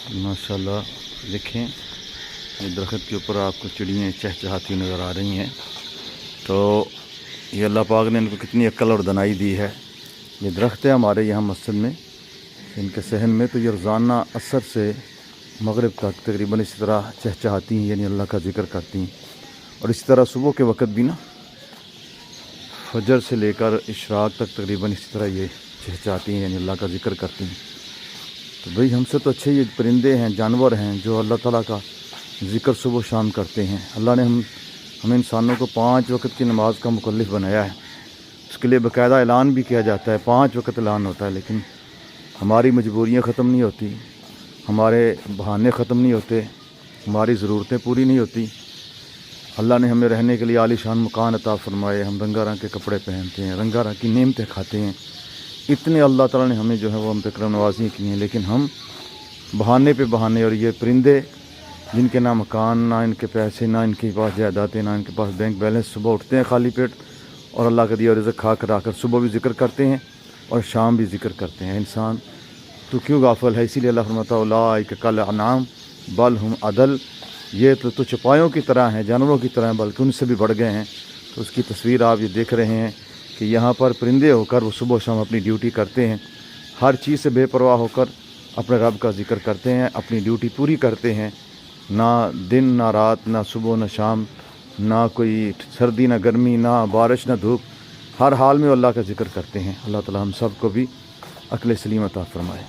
माशाल्लाह देखें, ये दरख्त के ऊपर आपको चिड़ियाँ चहचहाती नज़र आ रही हैं। तो ये अल्लाह पाक ने इनको कितनी अक्ल और दनाई दी है। ये दरख्त है हमारे यहाँ मस्जिद में, इनके सहन में, तो ये रोज़ाना असर से मगरिब तक तकरीबन इसी तरह चहचहाती हैं, यानी अल्लाह का ज़िक्र करती हैं। और इसी तरह सुबह के वक़्त भी ना, फजर से लेकर इशराक तक तकरीबन इसी तरह ये चहचहाती हैं, यानी अल्लाह का ज़िक्र करती हैं। तो भाई हमसे तो अच्छे ये परिंदे हैं, जानवर हैं जो अल्लाह ताला का ज़िक्र सुबह शाम करते हैं। अल्लाह ने हमें इंसानों को 5 वक़्त की नमाज़ का मुकल्लिफ़ बनाया है। उसके लिए बाकायदा ऐलान भी किया जाता है, 5 वक़्त ऐलान होता है। लेकिन हमारी मजबूरियाँ ख़त्म नहीं होती, हमारे बहाने ख़त्म नहीं होते, हमारी ज़रूरतें पूरी नहीं होती। अल्लाह ने हमें रहने के लिए आलीशान मकान अता फ़रमाए, हम रंगारंग के कपड़े पहनते हैं, रंगारंग की नेमतें खाते हैं। इतने अल्लाह ताला ने हमें जो है वो हम पे करम नवाज़ी की हैं। लेकिन हम बहाने पे बहाने, और ये परिंदे जिनके ना मकान, ना इनके पैसे, ना इनके पास जायदादें, ना इनके पास बैंक बैलेंस, सुबह उठते हैं खाली पेट और अल्लाह का दिया रिज़्क़ खा कर आकर सुबह भी ज़िक्र करते हैं और शाम भी ज़िक्र करते हैं। इंसान तो क्यों गाफिल है। इसीलिए अल्लाह फरमाता है उलाइक कल अनाम बल हुम अदल, ये तो चौपायों की तरह हैं, जानवरों की तरह हैं, बल्कि उनसे भी बढ़ गए हैं। तो उसकी तस्वीर आप ये देख रहे हैं कि यहाँ पर परिंदे होकर वो सुबह शाम अपनी ड्यूटी करते हैं, हर चीज़ से बेपरवाह होकर अपने रब का ज़िक्र करते हैं, अपनी ड्यूटी पूरी करते हैं। ना दिन ना रात, ना सुबह ना शाम, ना कोई सर्दी ना गर्मी, ना बारिश ना धूप, हर हाल में अल्लाह का ज़िक्र करते हैं। अल्लाह ताला हम सब को भी अक्ल सलीम अता फ़रमाए।